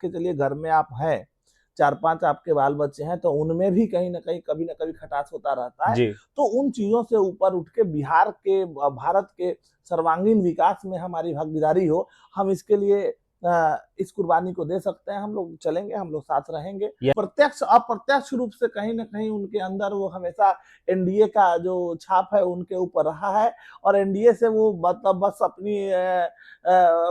के चलिए घर में आप हैं, 4-5 आपके बाल बच्चे हैं, तो उनमें भी कहीं न कहीं कभी न कभी खटास होता रहता है। जी। तो उन चीज़ों से ऊपर उठ के बिहार के भारत के सर्वांगीण विकास में हमारी भागीदारी हो, हम इसके लिए इस कुर्बानी को दे सकते हैं, हम लोग चलेंगे, हम लोग साथ रहेंगे। प्रत्यक्ष अप्रत्यक्ष रूप से कहीं न कहीं उनके अंदर वो हमेशा एनडीए का जो छाप है उनके ऊपर रहा है, और एनडीए से वो मतलब बस अपनी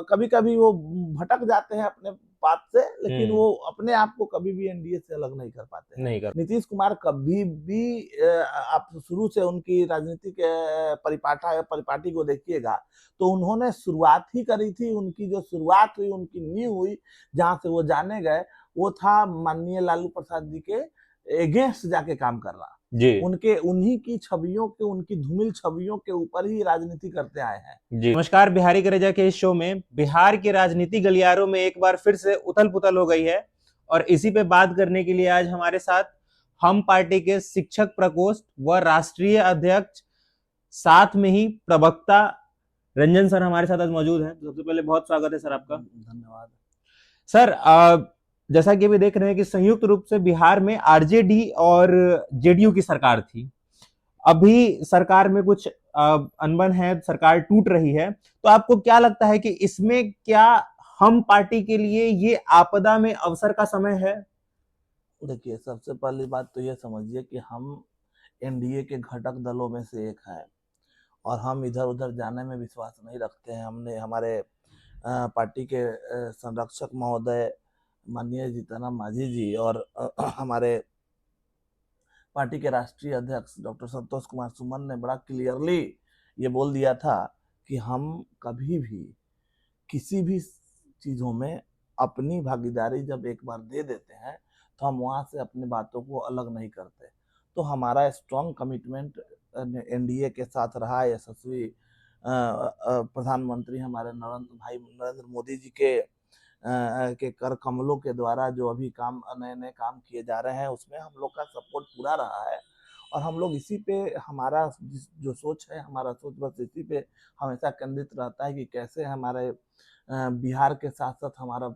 कभी-कभी वो भटक जाते हैं अपने बात से, लेकिन वो अपने आप को कभी भी एनडीए से अलग नहीं कर पाते हैं। नहीं कर नीतीश कुमार कभी भी आप शुरू से उनकी राजनीतिक परिपाटी को देखिएगा, तो उन्होंने शुरुआत ही करी थी, उनकी जो शुरुआत हुई, उनकी नींव हुई, जहाँ से वो जाने गए, वो था माननीय लालू प्रसाद जी के अगेंस्ट जाके काम करना। जी। उनके उन्हीं की छवियों के, उनकी धूमिल छवियों के ऊपर ही राजनीति करते आए हैं। जी नमस्कार, बिहारी करेजा के इस शो में बिहार के राजनीति गलियारों में एक बार फिर से उथल पुथल हो गई है, और इसी पे बात करने के लिए आज हमारे साथ हम पार्टी के शिक्षक प्रकोष्ठ व राष्ट्रीय अध्यक्ष, साथ में ही प्रवक्ता रंजन सर हमारे साथ आज मौजूद हैं। सबसे पहले बहुत स्वागत है सर आपका। धन्यवाद सर, जैसा कि अभी देख रहे हैं कि संयुक्त रूप से बिहार में आरजेडी और जेडीयू की सरकार थी। अभी सरकार में कुछ अनबन है, सरकार टूट रही है, तो आपको क्या लगता है कि इसमें क्या हम पार्टी के लिए ये आपदा में अवसर का समय है? देखिए, सबसे पहली बात तो ये समझिए कि हम एनडीए के घटक दलों में से एक हैं, और हम इधर-उधर जाने में विश्वास नहीं रखते हैं। हमने हमारे पार्टी के संरक्षक महोदय माननीय जीतन मांझी जी और हमारे पार्टी के राष्ट्रीय अध्यक्ष डॉक्टर संतोष कुमार सुमन ने बड़ा क्लियरली ये बोल दिया था कि हम कभी भी किसी भी चीज़ों में अपनी भागीदारी जब एक बार दे देते हैं, तो हम वहाँ से अपनी बातों को अलग नहीं करते। तो हमारा स्ट्रॉन्ग कमिटमेंट एनडीए के साथ रहा। यशस्वी प्रधानमंत्री हमारे नरेंद्र मोदी जी के कर कमलों के द्वारा जो अभी काम नए-नए काम किए जा रहे हैं, उसमें हम लोग का सपोर्ट पूरा रहा है, और हम लोग इसी पे हमारा जो सोच है, हमारा सोच बस इसी पे हमेशा केंद्रित रहता है कि कैसे हमारे बिहार के साथ-साथ हमारा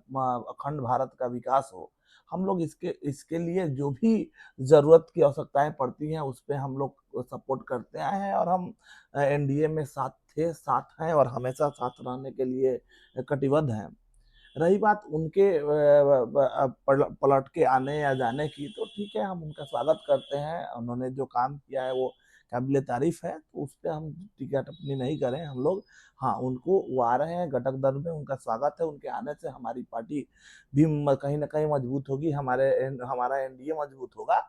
अखंड भारत का विकास हो। हम लोग इसके इसके लिए जो भी ज़रूरत की आवश्यकताएँ पड़ती हैं, उस पे हम लोग सपोर्ट करते आए हैं, और हम एनडीए में साथ थे, साथ हैं और हमेशा साथ रहने के लिए कटिबद्ध हैं। रही बात उनके पलट के आने या जाने की, तो ठीक है, हम उनका स्वागत करते हैं। उन्होंने जो काम किया है वो काबिल तारीफ है, तो उस पर हम टीका टिप्पणी नहीं करें हम लोग। हाँ, उनको वो आ रहे हैं घटक दल में, उनका स्वागत है। उनके आने से हमारी पार्टी भी कहीं ना कहीं मजबूत होगी, हमारा एनडीए मजबूत होगा।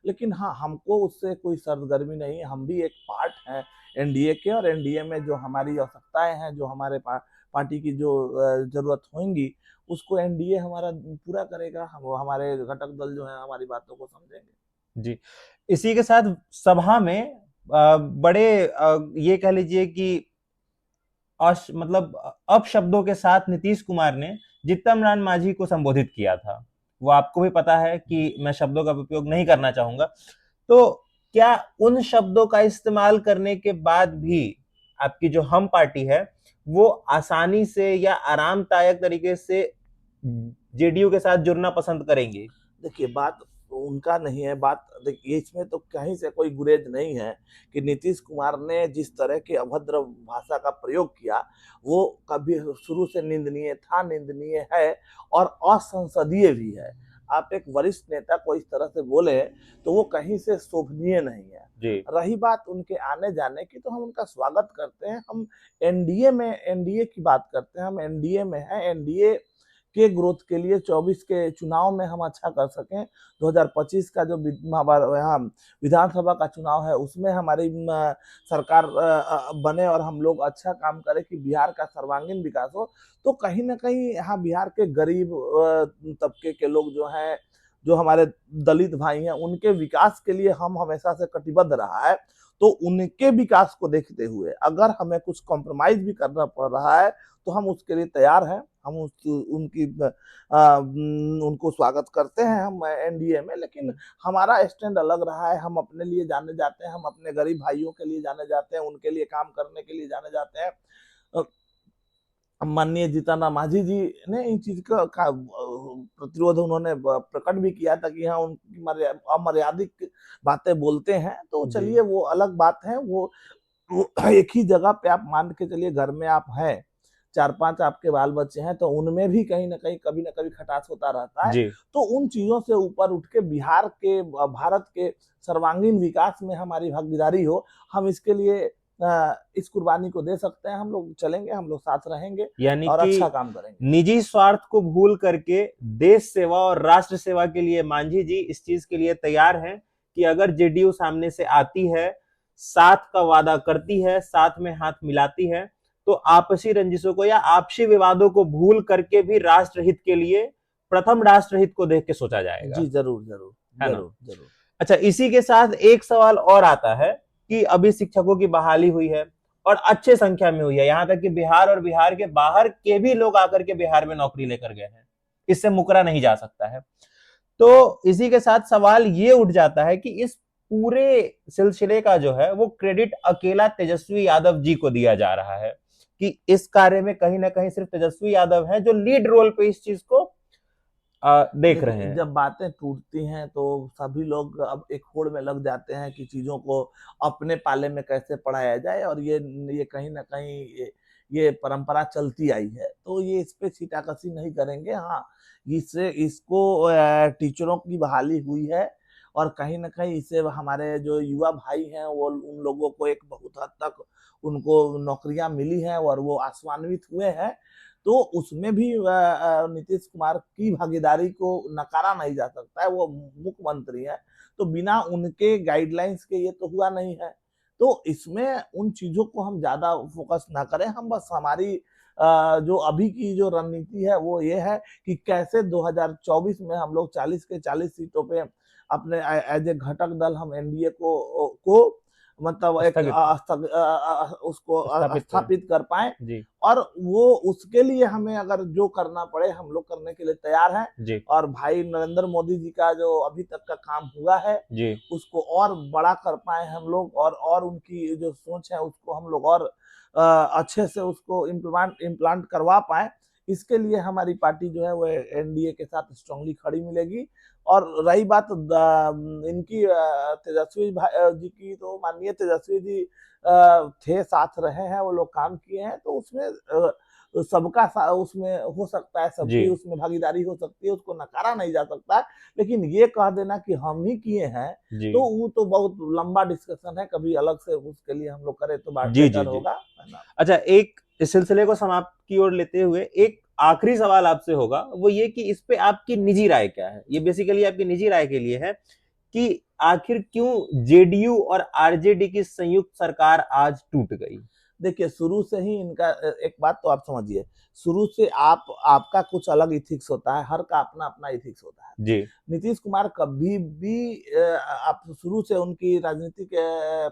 लेकिन हाँ, हमको उससे कोई सरगर्मी नहीं है, हम भी एक पार्ट हैं एनडीए के, और एनडीए में जो हमारी आवश्यकताएं हैं, जो हमारे पार्टी की जो जरूरत होंगी, उसको एनडीए हमारा पूरा करेगा। हम हमारे घटक दल जो है हमारी बातों को समझेंगे। जी। इसी के साथ सभा में बड़े ये कह लीजिए कि मतलब अपशब्दों के साथ नीतीश कुमार ने जीतन राम मांझी को संबोधित किया था। वो आपको भी पता है कि मैं शब्दों का उपयोग नहीं करना चाहूंगा। तो क्या उन शब्दों का इस्तेमाल करने के बाद भी आपकी जो हम पार्टी है वो आसानी से या आरामदायक तरीके से जेडीयू के साथ जुड़ना पसंद करेंगे? देखिए, बात उनका नहीं है, बात देखिए इसमें तो कहीं से कोई गुरेज नहीं है कि नीतीश कुमार ने जिस तरह की अभद्र भाषा का प्रयोग किया, वो कभी शुरू से निंदनीय था, निंदनीय है, और असंसदीय भी है। आप एक वरिष्ठ नेता को इस तरह से बोले, तो वो कहीं से शोभनीय नहीं है। जी। रही बात उनके आने जाने की, तो हम उनका स्वागत करते हैं। हम एनडीए की बात करते हैं, हम एनडीए में हैं। एनडीए के ग्रोथ के लिए 24 के चुनाव में हम अच्छा कर सकें, 2025 का जो यहाँ विधानसभा का चुनाव है, उसमें हमारी सरकार बने और हम लोग अच्छा काम करें कि बिहार का सर्वांगीण विकास हो। तो कहीं ना कहीं यहाँ बिहार के गरीब तबके के लोग जो हैं, जो हमारे दलित भाई हैं, उनके विकास के लिए हम हमेशा से कटिबद्ध रहा है। तो उनके विकास को देखते हुए अगर हमें कुछ कॉम्प्रोमाइज भी करना पड़ रहा है, तो हम उसके लिए तैयार हैं। हम उनको स्वागत करते हैं हम एनडीए में, लेकिन हमारा स्टैंड अलग रहा है। हम अपने लिए जाने जाते हैं, हम अपने गरीब भाइयों के लिए जाने जाते हैं, उनके लिए काम करने के लिए जाने जाते हैं। माननीय जीतन राम मांझी जी ने इन चीज का प्रतिरोध उन्होंने प्रकट भी किया था कि हाँ उनकी अमर्यादित बातें बोलते हैं, तो जी चलिए वो अलग बात है। वो एक ही जगह पे आप मान के चलिए, घर में आप हैं, 4-5 आपके बाल बच्चे हैं, तो उनमें भी कहीं ना कहीं कभी ना कभी खटास होता रहता है। जी तो उन चीजों से ऊपर उठ के बिहार के, भारत के सर्वांगीण विकास में हमारी भागीदारी हो, हम इसके लिए इस कुर्बानी को दे सकते हैं। हम लोग चलेंगे, हम लोग साथ रहेंगे यानी और कि अच्छा काम करेंगे। निजी स्वार्थ को भूल करके देश सेवा और राष्ट्र सेवा के लिए मांझी जी इस चीज के लिए तैयार हैं कि अगर जेडीयू सामने से आती है, साथ का वादा करती है, साथ में हाथ मिलाती है, तो आपसी रंजिशों को या आपसी विवादों को भूल करके भी राष्ट्रहित के लिए, प्रथम राष्ट्रहित को देख के सोचा जाएगा, जी जरूर जरूर है ना। जरूर जरूर। अच्छा, इसी के साथ एक सवाल और आता है कि अभी शिक्षकों की बहाली हुई है और अच्छे संख्या में हुई है, यहां तक कि बिहार और बिहार के बाहर के भी लोग आकर के बिहार में नौकरी लेकर गए हैं, इससे मुकरा नहीं जा सकता है। तो इसी के साथ सवाल ये उठ जाता है कि इस पूरे सिलसिले का जो है वो क्रेडिट अकेला तेजस्वी यादव जी को दिया जा रहा है कि इस कार्य में कहीं ना कहीं सिर्फ तेजस्वी यादव है जो लीड रोल पे इस चीज को देख रहे देखिए, हैं। जब बातें टूटती हैं तो सभी लोग अब एक होड़ में लग जाते हैं कि चीजों को अपने पाले में कैसे पढ़ाया जाए, और ये कहीं ना कहीं ये परंपरा चलती आई है, तो ये इस पे छीटाकशी नहीं करेंगे। हाँ, इससे इसको टीचरों की बहाली हुई है, और कहीं ना कहीं इससे हमारे जो युवा भाई हैं वो, उन लोगों को एक बहुत हद तक उनको नौकरियां मिली हैं और वो आश्वान्वित हुए हैं। तो उसमें भी नीतीश कुमार की भागीदारी को नकारा नहीं जा सकता है। वो मुख्यमंत्री है, तो बिना उनके गाइडलाइंस के ये तो हुआ नहीं है। तो इसमें उन चीजों को हम ज्यादा फोकस ना करें। हम बस हमारी जो अभी की जो रणनीति है वो ये है कि कैसे 2024 में हम लोग 40 के 40 सीटों पे अपने एज ए घटक दल हम एनडीए को मतलब एक स्थगित उसको स्थापित कर। स्थापित कर पाए। जी और वो उसके लिए हमें अगर जो करना पड़े हम लोग करने के लिए तैयार हैं। जी और भाई नरेंद्र मोदी जी का जो अभी तक का काम हुआ है जी उसको और बड़ा कर पाए हम लोग, और उनकी जो सोच है उसको हम लोग और अच्छे से उसको इम्प्लांट करवा पाए। इसके लिए हमारी पार्टी जो है वो एनडीए के साथ स्ट्रांगली खड़ी मिलेगी। और रही बात इनकी तेजस्वी जी की, तो माननीय तेजस्वी जी थे, साथ रहे हैं, वो लोग काम किए हैं, तो उसमें सबका उसमें हो सकता है, जी सबकी उसमें भागीदारी हो सकती है, उसको नकारा नहीं जा सकता। लेकिन ये कह देना कि हम ही किए हैं, जी तो वो तो बहुत लंबा डिस्कशन है, कभी अलग से उसके लिए हम लोग करें तो जी जी बेटर जी। होगा, है ना। अच्छा, एक इस सिलसिले को समाप्त की ओर लेते हुए एक आखिरी सवाल आपसे होगा, वो ये कि इस पे आपकी निजी राय क्या है। ये बेसिकली आपकी निजी राय के लिए है कि आखिर क्यों जेडीयू और आरजेडी की संयुक्त सरकार आज टूट गई। देखिए, शुरू से ही इनका एक बात तो आप समझिए, शुरू से आपका कुछ अलग इथिक्स होता है, हर का अपना अपना इथिक्स होता है। जी नीतीश कुमार कभी भी आप शुरू से उनकी राजनीतिक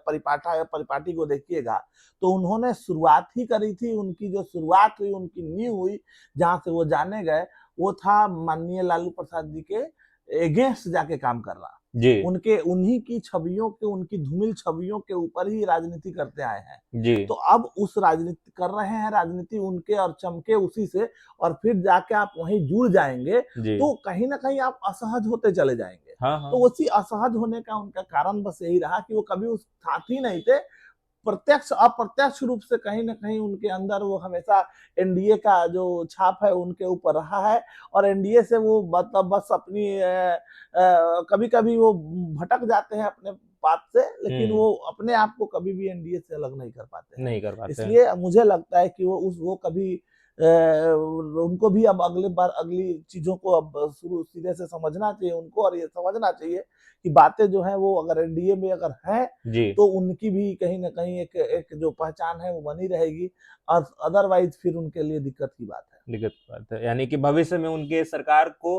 परिपाटी को देखिएगा, तो उन्होंने शुरुआत ही करी थी, उनकी जो शुरुआत हुई, उनकी नींव हुई, जहां से वो जाने गए, वो था माननीय लालू प्रसाद जी के अगेंस्ट जाके काम करना। जी उनके उन्हीं की छवियों के, उनकी धूमिल छवियों के ऊपर ही राजनीति करते आए हैं। जी तो अब उस राजनीति कर रहे हैं, राजनीति उनके और चमके उसी से, और फिर जाके आप वहीं जुड़ जाएंगे, जी। तो कहीं ना कहीं आप असहज होते चले जाएंगे। हाँ हाँ। तो उसी असहज होने का उनका कारण बस यही रहा कि वो कभी उस साथी नहीं थे। प्रत्यक्ष अप्रत्यक्ष रूप से कहीं ना कहीं उनके अंदर वो हमेशा एनडीए का जो छाप है उनके ऊपर रहा है। और एनडीए से वो मतलब बस अपनी कभी कभी वो भटक जाते हैं अपने बात से, लेकिन हम्म। वो अपने आप को कभी भी एनडीए से अलग नहीं कर पाते हैं। नहीं कर पाते हैं। इसलिए मुझे लगता है कि वो कभी उनको भी अब अगले बार अगली चीजों को अब शुरू सीधे से समझना चाहिए उनको, और ये समझना चाहिए कि बातें जो है वो अगर एनडीए में अगर है, जी तो उनकी भी कहीं ना कहीं एक एक जो पहचान है वो बनी रहेगी। और अदरवाइज फिर उनके लिए दिक्कत की बात है। दिक्कत की बात है, यानी कि भविष्य में उनके सरकार को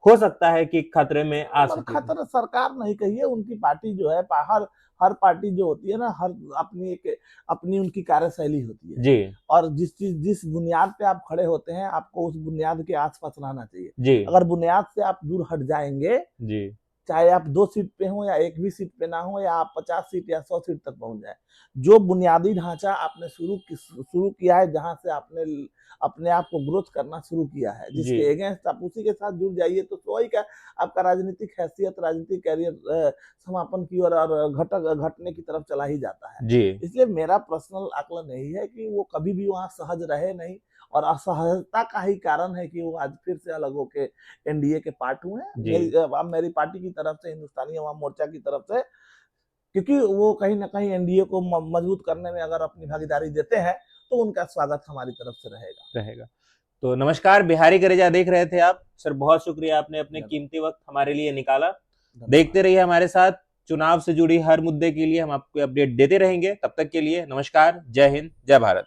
हो सकता है कि खतरे में आ मतलब सके। खतर सरकार नहीं कहिए, उनकी पार्टी जो है, हर हर पार्टी जो होती है ना, हर अपनी एक अपनी उनकी कार्यशैली होती है। जी और जिस बुनियाद पे आप खड़े होते हैं, आपको उस बुनियाद के आसपास रहना चाहिए। जी अगर बुनियाद से आप दूर हट जाएंगे, जी चाहे आप 2 सीट पे हो या एक भी सीट पे ना हो, या आप 50 सीट या 100 सीट तक पहुंच जाए। जो बुनियादी ढांचा आपने शुरू किया है, जहां से आपने अपने आप को ग्रोथ करना शुरू किया है, जी जिसके अगेंस्ट आप उसी के साथ जुड़ जाइए, तो स्वाभाविक है आपका राजनीतिक हैसियत, राजनीतिक कैरियर समापन की ओर और घटने की तरफ चला ही जाता है। जी इसलिए मेरा पर्सनल आकलन यही है कि वो कभी भी वहां सहज रहे नहीं, और असहजता का ही कारण है कि वो आज फिर से अलग होके एनडीए के पार्ट हुए हैं। जी मेरी पार्टी की तरफ से, हिंदुस्तानी अवाम मोर्चा की तरफ से, क्योंकि वो कहीं ना कहीं एनडीए को मजबूत करने में अगर अपनी भागीदारी देते हैं, तो उनका स्वागत हमारी तरफ से रहेगा। रहेगा। तो नमस्कार, बिहारी करेजा देख रहे थे आप। सर बहुत शुक्रिया, आपने अपने धन्यवाद। कीमती वक्त हमारे लिए निकाला। धन्यवाद। देखते रहिए हमारे साथ, चुनाव से जुड़ी हर मुद्दे के लिए हम आपको अपडेट देते रहेंगे। तब तक के लिए नमस्कार, जय हिंद, जय भारत।